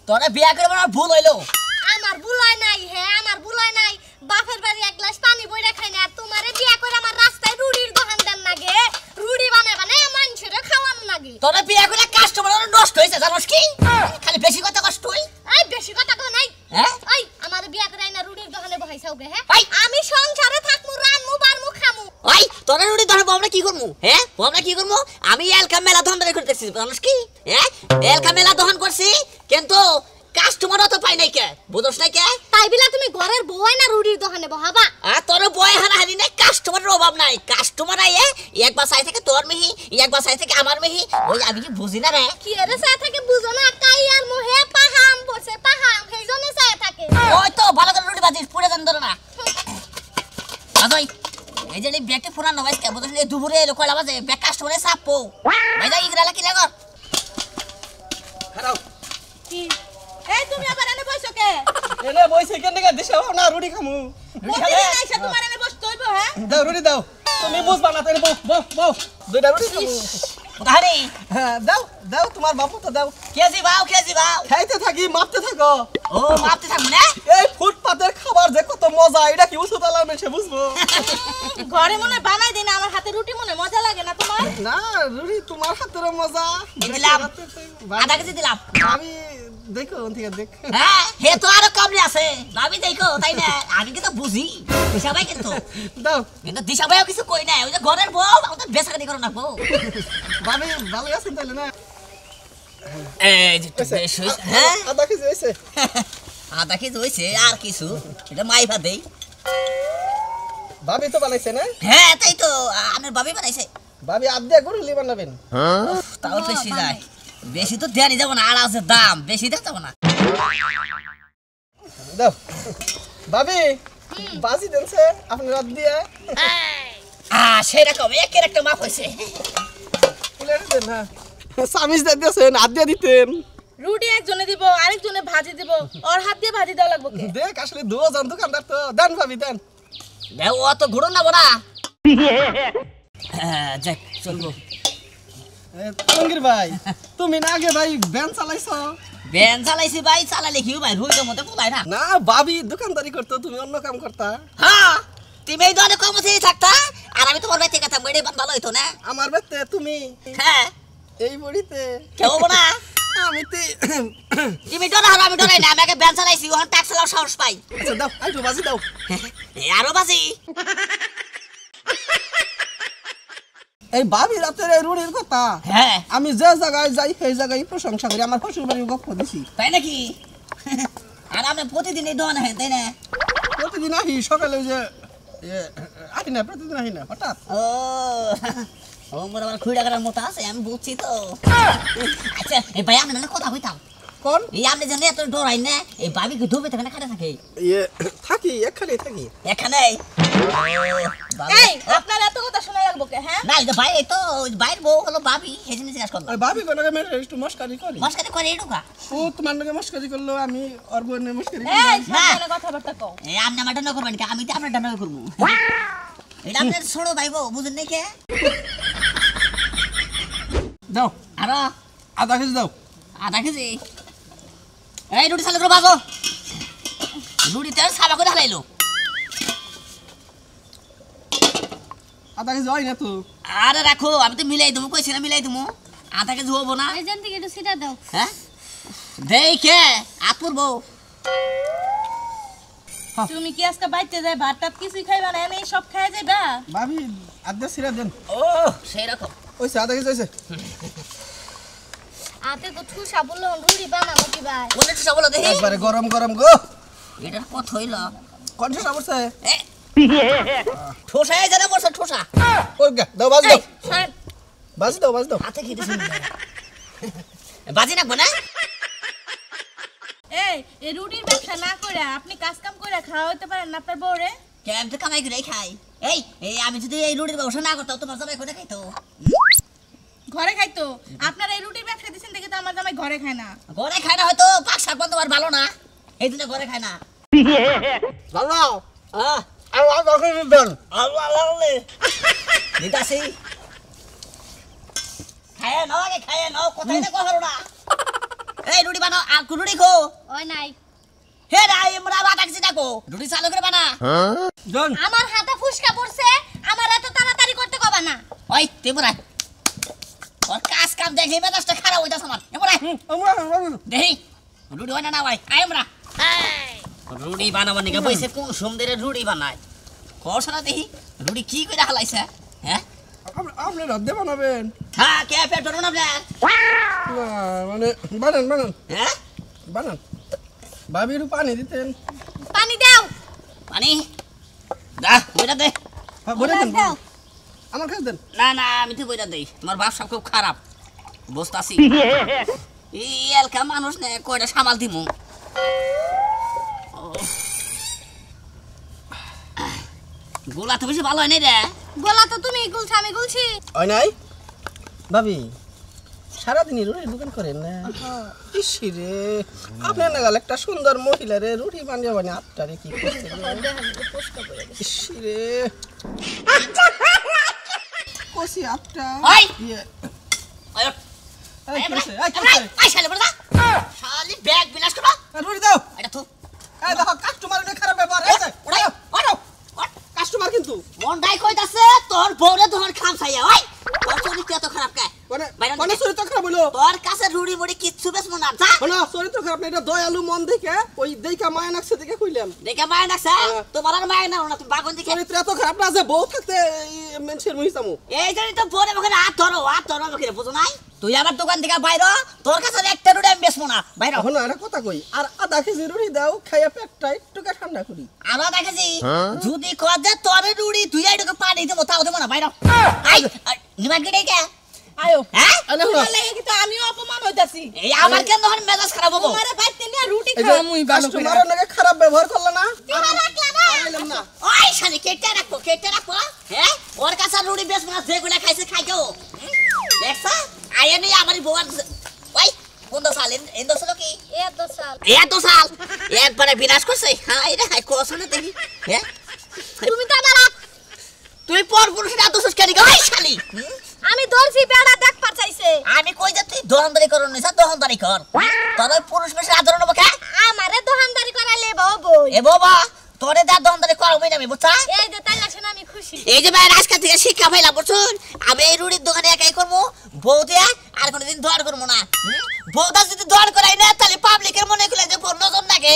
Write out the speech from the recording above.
তোরা বিয়া করে আমার ভুল হইলো। আমার ভুল হয় নাই, হ্যাঁ আমার ভুল হয় নাই। বাপের বাড়ি এক গ্লাস পানি বইরা খাই না, আর তোমারে বিয়া করে আমার রাস্তায় রুটির দোকান দেন লাগে, রুটি বানায় বানায় মানুষের খাওয়ানো লাগে। তোরা বিয়া করে কাস্টমার নষ্ট হয়েছে জানোস কি? খালি বেশি কথা কষ্ট হই। এই বেশি কথা কও নাই, হ্যাঁ এই আমার বিয়া করে আইনা রুটির দোকানে বহাইছাও গে, হ্যাঁ আমি সংসারে থাকমু, রানমু, বারমু, খামু। ওই তোরা রুটি ধরবো আমরা কি করবো? হ্যাঁ আমরা কি করবো? আমি এলকা মেলা দহন করতেছি জানোস কি? হ্যাঁ এলকা মেলা দহন করছি, কিন্তু কাস্টমারও তো পাই নাই কে, বুঝছ নাই কে? তাই বিলা তুমি ঘরের বউ না রুটির দোকানে বহাবা? আর তোর বয় হারাহারি নাই, কাস্টমারের অভাব নাই। কাস্টমার আইয়ে একবার চাই থেকে তোর মেহি, একবার চাই থেকে আমার মেহি। ওই আমি কি বুঝি না রে? কি এর চাই থাকে বুঝো না? কাই আর মোহে পাহাম পড়ছে, পাহাম সেইজন্য চাই থাকে। ওই তো ভালো করে রুটি বাজিস, পুরো জান ধরে না। আজই এই যে ব্যাগটা পুরানো ভাইস কে বুঝছ, দুপুরে এলো কয়লা বাজে, ব্যাগ কাস্টমারে চাপো ভাই যা ইগরালা কি লাগো খারাও কি এই তুমি আবার এনে বসো কে? এনে বইছে কেন গা দিছাও না রুটি খামু। রুটি খাবে প্রতিদিন আইসা তোমার এনে বসতে হইব, হ্যাঁ? দাও রুটি দাও, তুমি বুঝবা না তাই বউ বউ বউ দুইটা রুটি খামু। কোথায়? হ্যাঁ দাও দাও, তোমার বাপু তো দাও। কেজি বাও খাইতে থাকি, মাপতে থাকো। ও মাপতে থাকবো না? এই ফুটপাতের খাবার যে কত মজা, এটা কি উঁচুতলার মেশে বুঝবো? ঘরে মনে বানাই দেনা, আমার হাতে রুটি মনে মজা লাগে না তোমার? না রুটি তোমার হাতের মজা। দিলাম আধা কেজি দিলাম। আমি দেখো ঠিক দেখ। হ্যাঁ হে তো আরো কমরে আছে ভাবি, দেখো তাই না? আমি কিন্তু বুঝি দিশাবাই, কিন্তু দাও দিশাবাইও কিছু কই না। ওই যে ঘরের বউ আমাদের বেচাকারি করো না বউ। ভাবি ভালো আছেন তাহলে না? এই যে বেশ হইছে। হ্যাঁ আধা কেজি হয়েছে। আধা কেজি হইছে, আর কিছু এটা মাইভা দেই। ভাবি তো বানাইছে না? হ্যাঁ তাই তো আমার ভাবি বানাইছে। ভাবি আধা গরুলি বানাবেন? তাও বেশি যায়, বেশি তো দেওয়া যাবো না, আর আছে দাম বেশি দেওয়া যাবো না। দাও ভাবি বাজি দেনছে আপনি রাত দিয়ে। সেরকম একের একটা মাপ হয়েছে। দেন না সামিজ দিয়েছেন, হাত দিয়ে দিতেন। রুটি একজনে দিব, আরেকজনে ভাজি দিব, ওর হাত দিয়ে ভাজি দেওয়া লাগবে। দেখ আসলে দুজন দোকানদার তো। দেন ভাবি দেন। ও তো ঘুরো না বোনা। যাক চলবো। আলমগীর ভাই তুমি না আগে ভাই ভ্যান চালাইছো? ভ্যান চালাইছি ভাই, চালালে কি ভাই রুইটার মধ্যে পোলাই না। না ভাবি দোকানদারি করতো, তুমি অন্য কাম করতা। হ্যাঁ তুমি এই ধরনের কর্মচারী থাকতা, আর আমি তোমার বাড়িতে থাকতাম, বেড়ে ভালো হইতো না? আমার বেতে তুমি হ্যাঁ এই বড়িতে কেউ না। আমি তুমি ডরা হারো, আমি ডরাই না। আমি আগে ভ্যান চালাইছি, ওখানে ট্যাক্স চালাও সাহস পাই। আচ্ছা দাও আইটু বাজি দাও। আরো বাজি। এই ভাবি রাতের এই রুড়ির কথা হ্যাঁ আমি যে জায়গায় যাই সেই জায়গায় প্রশংসা করি। আমার শ্বশুর বাড়ির গপ্প দিছি। তাই নাকি? আর আপনি প্রতিদিন এই দোকানে হেন তাই না? প্রতিদিন আহি সকালে ওই যে আহি না, প্রতিদিন আহি না হঠাৎ। ও মোর আমার খুঁড়া করার মতো আছে, আমি বুঝছি তো। আচ্ছা এই ভাই আপনি না কথা কইতাম কোন এই আপনি জানেন এত ডরাই না, এই ভাবি কি ডুবে থাকে না খাটে থাকে? থাকি একখানে থাকি এখানে। এই আপনার এত কথা শোনা লাগবো কে? হ্যাঁ না এই যে ভাই, এই তো বাইর বউ হলো ভাবি, সেই জন্য জিজ্ঞাসা করলাম। ওই ভাবি কোনাকে মেরে একটু মস্কারি করি। মস্কারি করে এটুকা? ও তোমার নাকি মস্কারি করলো, আমি ওর বোনের মস্কারি এই সাবধানে কথাবার্তা কও। এই আপনি আমার ডানা করবেন কি? আমি তো আপনার ডানা করবো। এটা আপনার ছোট ভাই বউ, বুঝেন নাই কে? দাও আরো আধা কেজি দাও। আধা কেজি। এই রুটি চালু করে বাজো, রুটিতে সাবা করে হালাইলো। আধা কেজি হয় না তো। আরে রাখো, আমি তো মিলাই দেবো, কইছিলাম মিলাই দেবো। আধা কেজি হবো না? এই জান থেকে একটু সিটা দাও। হ্যাঁ দেখে আপুর বউ। তুমি কি আজকে বাইতে যাই ভাত টাত কিছুই খাইবা না, এনে সব খাই যাইবা? ভাবি আধা সিরা দেন। ও সেই রকম ওই আধা কেজি হয়েছে। আতে তো ঠুসা বললো রুটি বানাবো কি ভাই? কোন একটু বলো দেখি। একবারে গরম গরম গো। এটার কত হইল? কন্ঠটা পড়ছে। ঠোসা এই জানা বলছো, ঠোসা। ওই গা দাও বাজি দাও। শোন বাজি দাও বাজি দাও। হাতে কি দিছেন? বাজি নাকবো না? এই রুটির ব্যবসা না করে আপনি কাজ কাম করে খাওয়াইতে পারেন না আপনার বউরে? কেন তো কামাই করে খাই। এই আমি যদি এই রুটির ব্যবসা না করতাম, তোমার জামাই করে খাইতো। ঘরে খাইতো? আপনার এই রুটির ব্যবসা দিছেন দেখে তো আমার জামাই ঘরে খায় না। ঘরে খায় না হয়তো, পাক শাক তোমার ভালো না, এই জন্য ঘরে খায় না। ভালো আহ আর কাকে দেন। আল্লাহ আল্লাহ দিতাছি। খায় নাও, আগে খায় নাও, কোথায় না কথা না। এই রুটি বানাও আর রুটি খো ওই নাই হে রাই আমরা বাটা কিছু দেখো রুটি চালু করে বানা জন আমার হাতে ফুসকা পড়ছে আমার এত তাড়াতাড়ি করতে কবা না ওই তুই বড়াই ওর কাজ কাম দেখে মেজাজটা খারাপ হইতাছে আমার এমরাই আমরা দেখি রুটি হয় না ভাই আয় আমরা রুটি বানাবার নিকে বইছে কোন সুন্দরে রুটি বানায় খরসনা দেখি রুটি কি করে হালাইছে হ্যাঁ আপনি রাতে বানাবেন হ্যাঁ কে পেট্রোল না আপনার না মানে বানান হ্যাঁ বানান ভাবির পানি দিতেন পানি দাও পানি দা বইটা দে বলে দেন দাও। আমার কাছে দেন না না আমি তো বইটা দেই তোমার ব্যবসা খুব খারাপ বসতাছি এই এলকা মানুষ নে কয়টা সামাল দিমু গোলা তো বেশি ভালো হয় নাই রে বলা তো তুমি গুলছ আমি গুলছি হয় নাই ভাবি সারাদিনই রুটির দোকান করেন না ইসি রে আপনার নাগাল একটা সুন্দর মহিলা রে রুটি বানিয়ে বানিয়ে আটটারে কি করছে ইসি রে কষি আটটা ওই! ইয়ে, আয় এই কি হইছে? এই কি আয় হইছে? আয় শালে বড়দা শালি ব্যাগ বিলাস করবা রুটি দাও এটা তো এই দেখো কাস্টমার খারাপ ব্যাপার এই যে, ওড়াই ওড়াও কাস্টমার কিন্তু মন্ডাই কইতাছে তোর বউরে তোমার খাম চাইয়া ওই তোর চরিত্র এত খারাপ কে মানে বাইরে মানে দিকে। চরিত্র খারাপ হইলো তোর কাছে রুড়ি মুড়ি কিচ্ছু বেচবো না যা হলো চরিত্র খারাপ না এটা দয়ালু মন দেখে ওই দেখা মায়া নাকছে দেখে কইলাম দেখে মায় নাকছে হ্যাঁ। তোমার আর মায় না তুমি বাগন দিকে চরিত্র এত খারাপ না যে বউ থাকতে মেনসের মহিসামু এই জন্যই তো বউরে মুখে হাত ধরো আমাকে বুঝো নাই তুই আমার দোকান থেকে বাইরে তোর কাছে আর একটা রুড়ি আমি বেচবো না বাইরে এখন একটা কথা কই আর আধা কেজি রুটি দাও খাইয়া পেটটা একটুকে ঠান্ডা করি আমরা দেখেছি যদি কয় যে তোর রুড়ি তুই এইটুকু পানি দেবো তাও দেবো না বাইরে আই নিমান কেটে কে আয়ো হ্যাঁ আরে হলো তোমার লাগে কিন্তু আমিও অপমান হইতাছি এই আমার কেন তখন মেজাজ খারাপ হবো তোমারে বাইতে নিয়ে রুটি এই যে খাওয়া মুই ভালো করে কাস্টমারের নাকি খারাপ ব্যবহার করলা না তুমি রাখলা না আইলাম না ওই শালি কেটে রাখবো হ্যাঁ ওর কাছে আর রুড়ি বেচবো না যেগুলো খাইছে খাইছো দেখছা আয়া নেই আমার বউ আর ওই কোন সাল এন্দ সাল কি এত সাল এত সাল একবারে বিনাশ করছে হ্যাঁ এটা খাই কোস না দেখি হ্যাঁ তুমি তো আমার তুই পর পুরুষের এত সুস কেন ওই শালি আমি ধরছি বেড়া দেখ পারছাইছে আমি কই যে তুই দহনদারি করো নিছা দহনদারি কর তোর ওই পুরুষ বেশি আদর নেবো কে আমারে দোকানদারি করাইলে বই এ বাবা তোরে দা দহনদারি করবই না আমি বুঝছা এই যে তাই লাগছে না আমি খুশি এই যে ভাই আজকে থেকে শিক্ষা পাইলাম বুঝছুন আমি এই রুটির দোকানে একাই করবো বউ দিয়া আর কোনোদিন দোয়ার করবো না বউটা যদি দোয়ার করাই না তাহলে পাবলিকের মনে করলে যে নজর নাগে